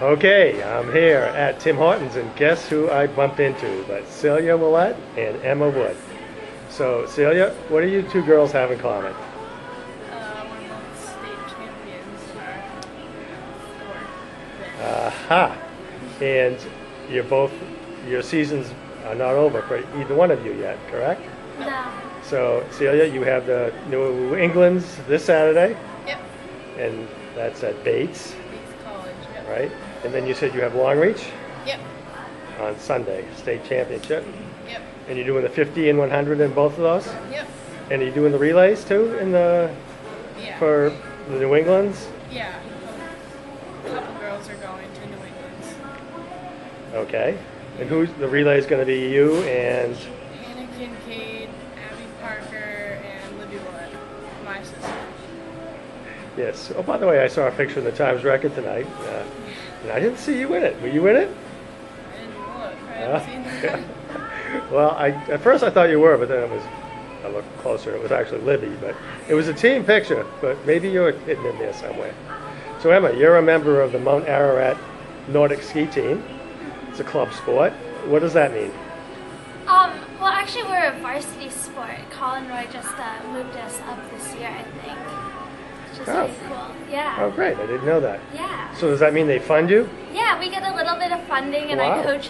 Okay, I'm here at Tim Hortons, and guess who I bumped into? But Celia Ouellette and Emma Wood. So, Celia, what do you two girls have in common? We're both state champions in our sport. Aha! And your seasons are not over for either one of you yet, correct? No. So, Celia, you have the New England's this Saturday, Yep. and that's at Bates, Bates College. Yep. right? And then you said you have Long Reach Yep. on Sunday, state championship. Yep. And you're doing the 50 and 100 in both of those? Yep. And are you doing the relays too Yeah. for the New England's? Yeah. A couple girls are going to New England's. Okay. And who's the relay is going to be you and Hannah Kincaid, Abby Parker, and Libby Wood, my sister. yes. Oh, by the way, I saw a picture in the Times Record tonight, and I didn't see you in it. Were you in it? I didn't look. I haven't seen that. Well, at first I thought you were, but then I looked closer. It was actually Libby, but it was a team picture. But maybe you were hidden in there somewhere. So Emma, you're a member of the Mount Ararat Nordic ski team. It's a club sport. What does that mean? Well, actually, we're a varsity sport. Colin Roy just moved us up this year, I think. Which is really cool. Yeah. Oh, great! I didn't know that. Yeah. So does that mean they fund you? Yeah, we get a little bit of funding, and Wow. coach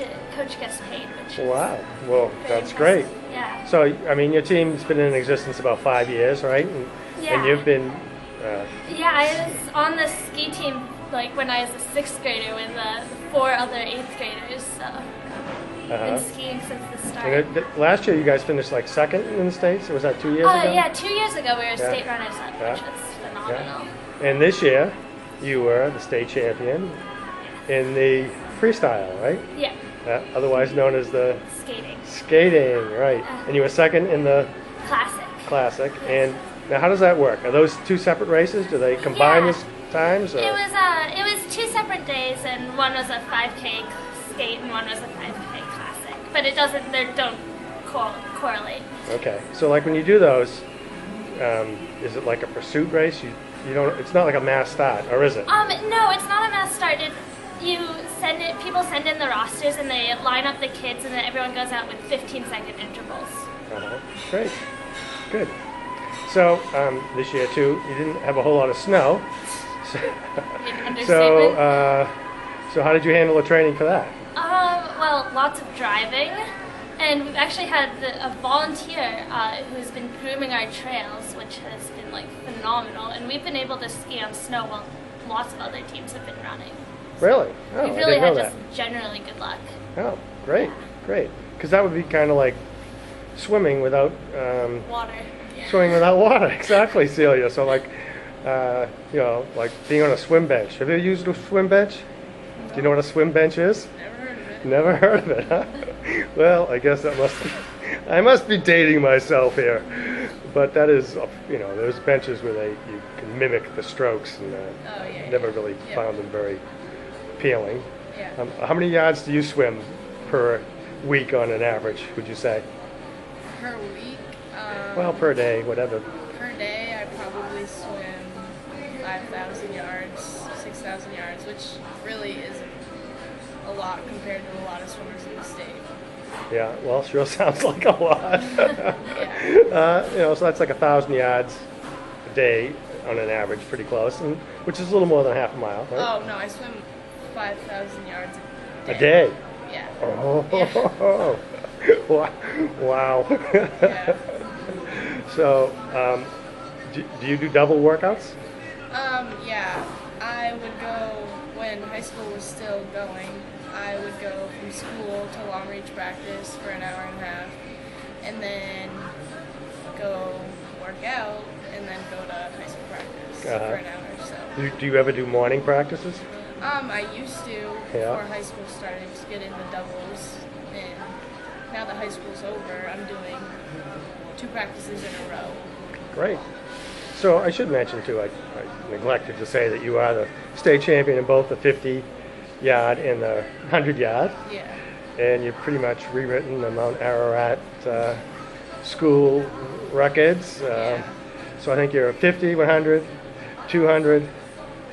gets paid, which is Wow. Well, very that's great. impressive. Yeah. So, I mean, your team's been in existence about 5 years, right? And Yeah. you've been. Yeah, I was on the ski team like when I was a 6th grader with 4 other 8th graders. So I've been skiing since the start. Last year, you guys finished like second in the States, or was that 2 years ago? Yeah, 2 years ago we were Yeah. state runners up, Yeah. which was phenomenal. And this year, you were the state champion in the freestyle, right? Yeah, Otherwise known as the skating. skating, right? And you were second in the Classic. classic. And now, how does that work? Are those two separate races? Do they combine Yeah. the times? Or? It was 2 separate days, and one was a 5K skate and one was a 5K classic. But they don't correlate. Okay. So, like when you do those, is it like a pursuit race? You don't. It's not like a mass start, or is it? No, it's not a mass start. People send in the rosters, and they line up the kids, and then everyone goes out with 15-second intervals. Great. Good. So this year too, you didn't have a whole lot of snow. So how did you handle the training for that? Well, lots of driving, and we've actually had a volunteer who's been grooming our trails, which has been like phenomenal, and we've been able to ski on snow while lots of other teams have been running. Really? Oh, We've I really didn't know had that. just generally good luck. Oh, great, great. Because that would be kind of like swimming without Water. water. Exactly, Celia. So like, like being on a swim bench. Have you ever used a swim bench? Do you know what a swim bench is? Never heard of it. Never heard of it, huh? Well, I guess I must be dating myself here. But that is, there's benches where you can mimic the strokes, and never really found them very appealing. Yeah. How many yards do you swim per week on an average, would you say? Per week? Well, per day, whatever. Per day, I probably swim 5,000 yards, 6,000 yards, which really isn't a lot compared to a lot of swimmers in the state. Yeah, well, sure sounds like a lot. Yeah. So that's like 1,000 yards a day on an average, pretty close, which is a little more than half a mile, right? Oh, no, I swim 5,000 yards a day. A day? Yeah. Oh, wow. Yeah. So, do you do double workouts? Yeah. I would go, when high school was still going, I would go from school to Long Reach practice for an hour and a half, and then go work out, and then go to high school practice for an hour or so. Do you ever do morning practices? I used to Yeah. before high school started to get into doubles, and now that high school's over, I'm doing 2 practices in a row. Great. So I should mention too, I neglected to say that you are the state champion in both the 50-yard and the 100-yard. Yeah. And you've pretty much rewritten the Mount Ararat school records. So I think you're a 50, 100, 200,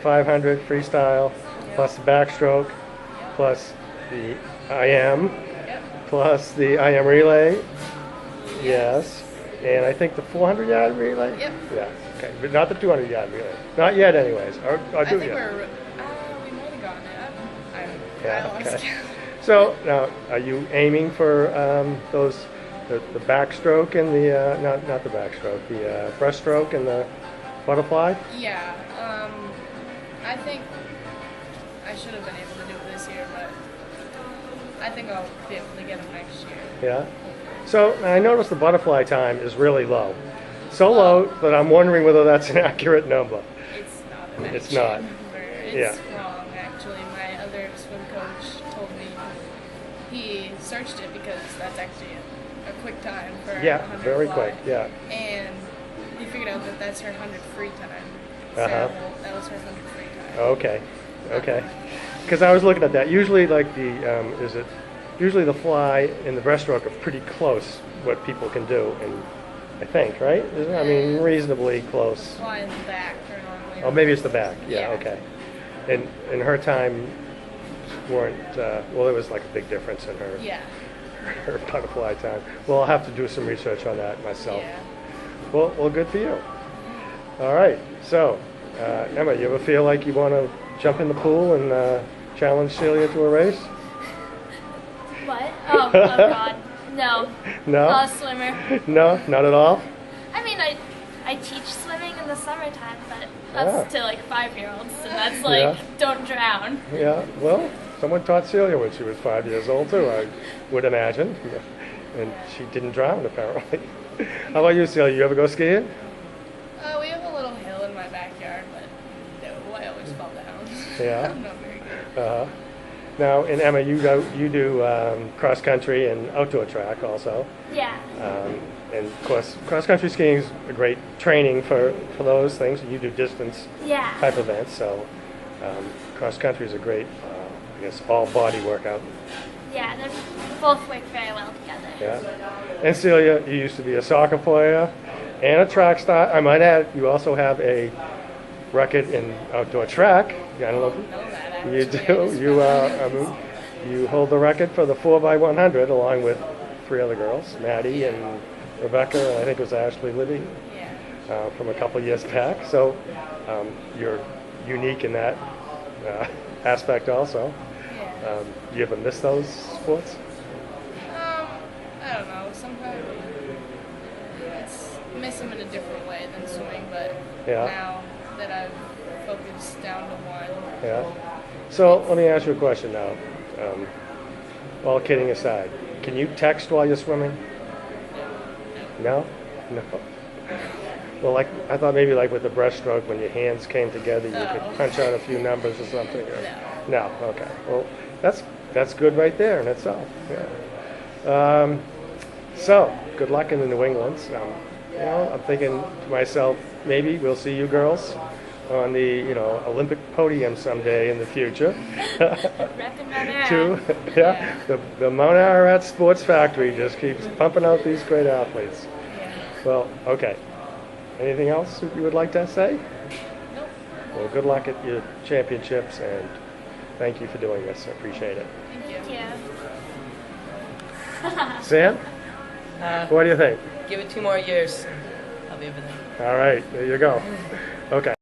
500 freestyle, plus the backstroke, plus the IM, Yep. plus the IM relay. Yes. And I think the 400-yard relay? Yep. Yeah, okay. But not the 200-yard relay. Not yet, anyways. Or I do think you? we might have gotten it. I Yeah, lost okay. count. So now, are you aiming for the backstroke and the not the backstroke, the breaststroke and the butterfly? Yeah. I think I should have been able to do it this year, but I think I'll be able to get them next year. Yeah. So I noticed the butterfly time is really low. So low that I'm wondering whether that's an accurate number. It's not an It's actual not. number. Yeah. It's wrong, actually. My other swim coach told me he searched it because that's actually a quick time for a Yeah, 100 very fly. quick. Yeah. And he figured out that that's her 100 free time. Uh-huh. So that was her 100 free time. Okay. Okay. Because I was looking at that. Usually, like usually the fly and the breaststroke are pretty close. What people can do, and I think, right? Isn't it? I mean, reasonably close. Fly in the back or normally. Oh, maybe it's the back. Yeah. Yeah. Okay. And her time weren't. Well, there was like a big difference in her Yeah. her butterfly time. Well, I'll have to do some research on that myself. Yeah. Well, good for you. All right. So, Emma, you ever feel like you want to jump in the pool and challenge Celia to a race? What? Oh God, no. No? Not a swimmer. No, not at all. I mean, I teach swimming in the summertime, but that's to like 5-year-olds, and that's like Yeah. don't drown. Yeah. Well, someone taught Celia when she was 5 years old too. I would imagine, and she didn't drown apparently. How about you, Celia? You ever go skiing? We have a little hill in my backyard, but no, I always fall down. Yeah. I'm not very good. Now, and Emma, you do cross country and outdoor track also. Yeah. And of course, cross country skiing is a great training for those things. You do distance Yeah. type events, so cross country is a great, I guess, all body workout. Yeah, they both work very well together. Yeah. And Celia, you used to be a soccer player and a track star. I might add, you also have a record in outdoor track. I don't know. Know that, You actually. do. You hold the record for the 4x100 along with 3 other girls, Maddie and Rebecca, and I think it was Ashley Libby Yeah. from a couple years back. So you're unique in that aspect also. Yeah. Do you ever miss those sports? I don't know. Sometimes it's miss them in a different way than swimming, but Yeah. now that I've focused down to one, Yeah. So let me ask you a question now. All kidding aside, can you text while you're swimming? No? No. Well, like I thought maybe like with the breaststroke, when your hands came together, you could punch out a few numbers or something. Or, no. Okay. Well, that's good right there in itself. Yeah. So good luck in the New Englands. I'm thinking to myself, maybe we'll see you girls on the Olympic podium someday in the future. Repping Mount Ararat. Yeah. The Mount Ararat Sports Factory just keeps pumping out these great athletes. yeah. Well, okay. Anything else you would like to say? Nope. Well, good luck at your championships, and thank you for doing this. I appreciate it. Thank you. Yeah. Sam, what do you think? Give it 2 more years. I'll be over there. All right, there you go. Okay.